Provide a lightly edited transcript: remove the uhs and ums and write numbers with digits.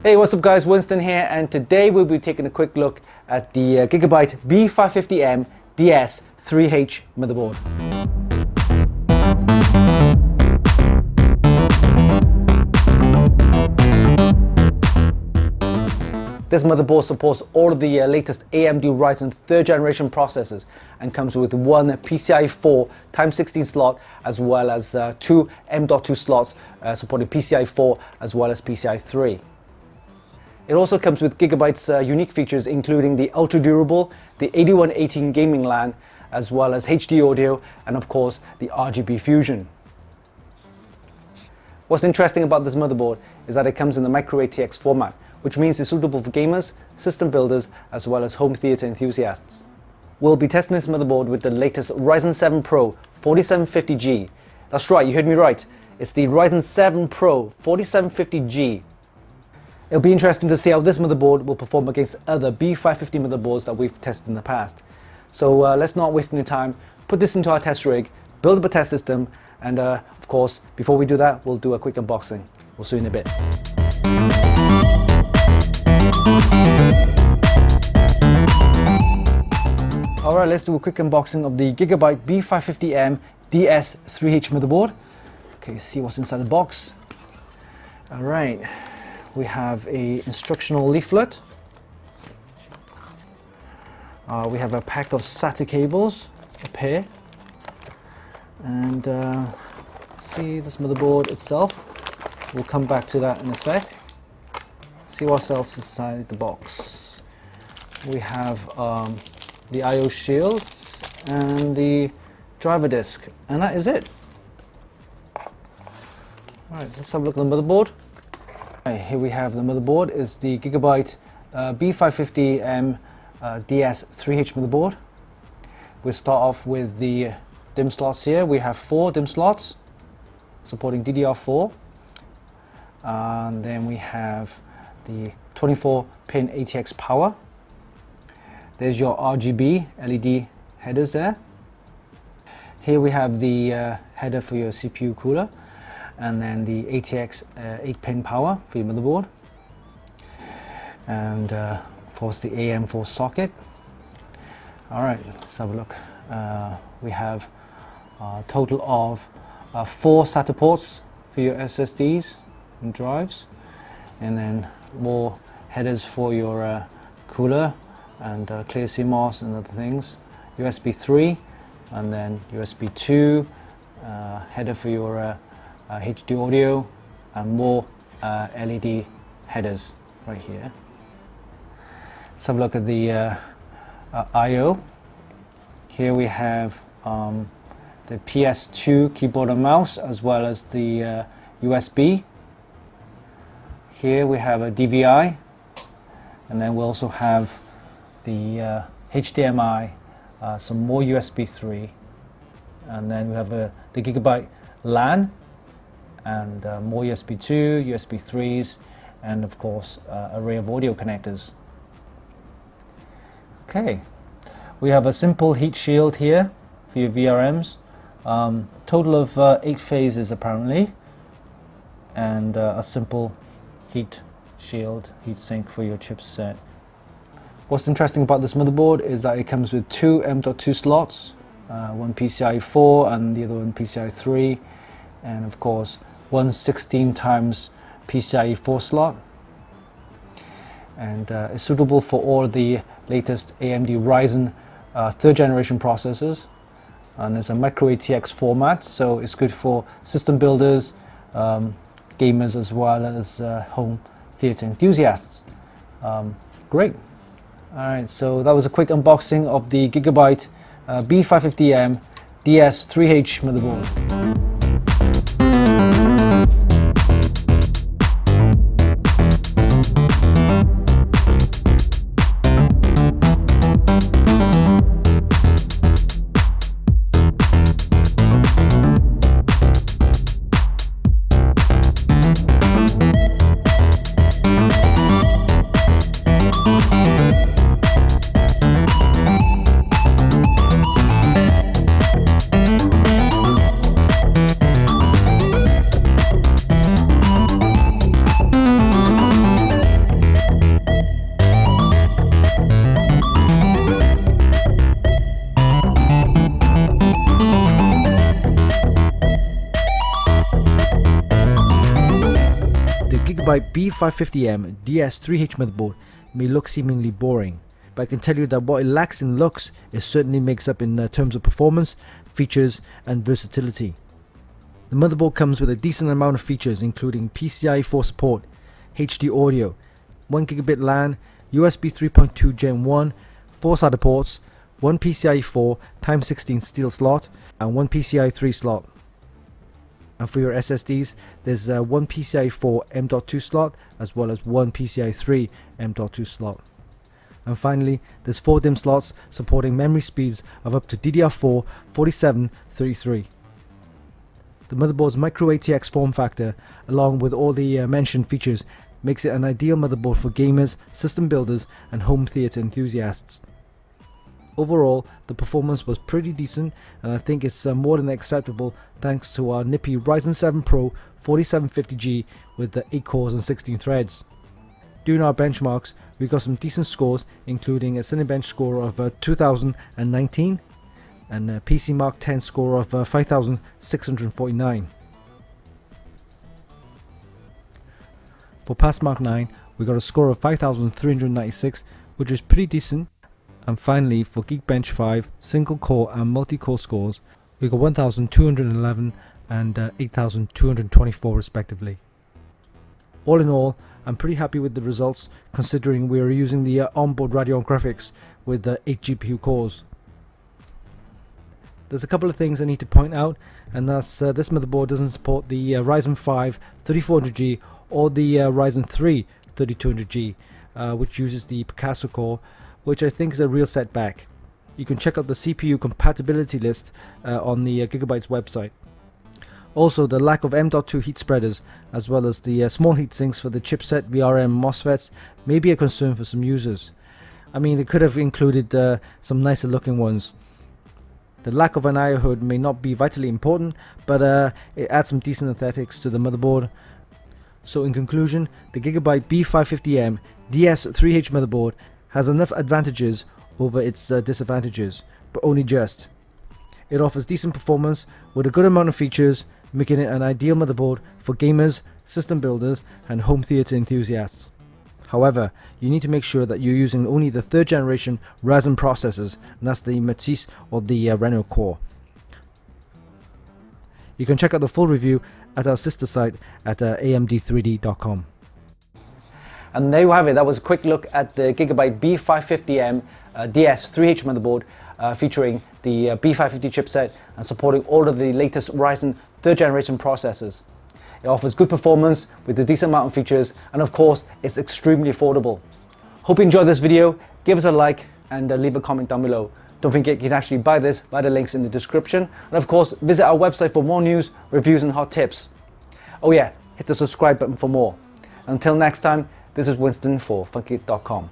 Hey, what's up guys, Winston here, and today we'll be taking a quick look at the Gigabyte B550M DS3H motherboard. This motherboard supports all of the latest AMD Ryzen 3rd generation processors and comes with one PCIe 4 x16 slot as well as two M.2 slots supporting PCIe 4 as well as PCIe 3. It also comes with Gigabyte's unique features, including the ultra durable, the 8118 gaming LAN, as well as HD audio, and of course the RGB fusion. What's interesting about this motherboard is that it comes in the micro ATX format, which means it's suitable for gamers, system builders, as well as home theater enthusiasts. We'll be testing this motherboard with the latest Ryzen 7 Pro 4750G. That's right, you heard me right. It's the Ryzen 7 Pro 4750G. It'll be interesting to see how this motherboard will perform against other B550 motherboards that we've tested in the past. So let's not waste any time, put this into our test rig, build up a test system, and of course, before we do that, we'll do a quick unboxing. We'll see you in a bit. Alright, let's do a quick unboxing of the Gigabyte B550M DS3H motherboard. Okay, see what's inside the box. Alright. We have a instructional leaflet. We have a pack of SATA cables, a pair, and see this motherboard itself. We'll come back to that in a sec. See what else is inside the box. We have the I/O shields and the driver disc, and that is it. All right, let's have a look at the motherboard. Here we have the motherboard. Is the Gigabyte B550M DS3H motherboard. We'll start off with the DIMM slots here. We have 4 DIMM slots supporting DDR4. And then we have the 24-pin ATX power. There's your RGB LED headers there. Here we have the header for your CPU cooler, and then the ATX 8-pin power for your motherboard, and of course the AM4 socket. Alright, let's have a look. We have a total of 4 SATA ports for your SSDs and drives, and then more headers for your cooler and clear CMOS and other things. USB 3, and then USB 2, header for your HD audio, and more LED headers right here. Let's have a look at the I/O. Here we have the PS2 keyboard and mouse, as well as the USB. Here we have a DVI, and then we also have the HDMI, some more USB 3, and then we have the Gigabyte LAN, and more USB 2, USB 3s, and of course array of audio connectors. Okay, we have a simple heat shield here for your VRMs. Total of 8 phases apparently, and a simple heat shield, heat sink for your chipset. What's interesting about this motherboard is that it comes with 2 M.2 slots, one PCIe 4 and the other one PCIe 3, and of course one 16 times PCIe 4 slot, and is suitable for all the latest AMD Ryzen 3rd generation processors, and it's a micro ATX format, so it's good for system builders, gamers, as well as home theater enthusiasts. Great. Alright, so that was a quick unboxing of the Gigabyte B550M DS3H motherboard. Gigabyte B550M DS3H motherboard may look seemingly boring, but I can tell you that what it lacks in looks, it certainly makes up in terms of performance, features and versatility. The motherboard comes with a decent amount of features including PCIe 4 support, HD audio, 1 gigabit LAN, USB 3.2 Gen 1, 4 SATA ports, 1 PCIe 4 x16 steel slot and 1 PCIe 3 slot. And for your SSDs, there's 1 PCIe 4 M.2 slot as well as 1 PCIe 3 M.2 slot. And finally, there's 4 DIMM slots supporting memory speeds of up to DDR4 4733. The motherboard's micro ATX form factor, along with all the mentioned features, makes it an ideal motherboard for gamers, system builders and home theatre enthusiasts. Overall, the performance was pretty decent, and I think it's more than acceptable thanks to our nippy Ryzen 7 Pro 4750G with the 8 cores and 16 threads. During our benchmarks, we got some decent scores, including a Cinebench score of 2019 and a PC Mark 10 score of 5649. For Passmark 9, we got a score of 5396, which is pretty decent. And finally, for Geekbench 5 single core and multi-core scores, we got 1211 and 8224 respectively. All in all, I'm pretty happy with the results considering we are using the onboard Radeon graphics with 8 GPU cores. There's a couple of things I need to point out, and that's this motherboard doesn't support the Ryzen 5 3400G or the Ryzen 3 3200G, which uses the Picasso core, which I think is a real setback. You can check out the CPU compatibility list on the Gigabyte's website. Also, the lack of M.2 heat spreaders as well as the small heat sinks for the chipset VRM MOSFETs may be a concern for some users. I mean, they could have included some nicer looking ones. The lack of an IO hood may not be vitally important, but it adds some decent aesthetics to the motherboard. So in conclusion, the Gigabyte B550M DS3H motherboard has enough advantages over its disadvantages, but only just. It offers decent performance with a good amount of features, making it an ideal motherboard for gamers, system builders and home theatre enthusiasts. However, you need to make sure that you're using only the 3rd generation Ryzen processors, and that's the Matisse or the Renoir core. You can check out the full review at our sister site at amd3d.com. And there you have it. That was a quick look at the Gigabyte B550M DS3H motherboard featuring the B550 chipset and supporting all of the latest Ryzen 3rd generation processors. It offers good performance with a decent amount of features, and of course it's extremely affordable. Hope you enjoyed this video. Give us a like and leave a comment down below. Don't forget you can actually buy this via the links in the description, and of course visit our website for more news, reviews and hot tips. Oh yeah, hit the subscribe button for more. Until next time, this is Winston for Funkykit.com.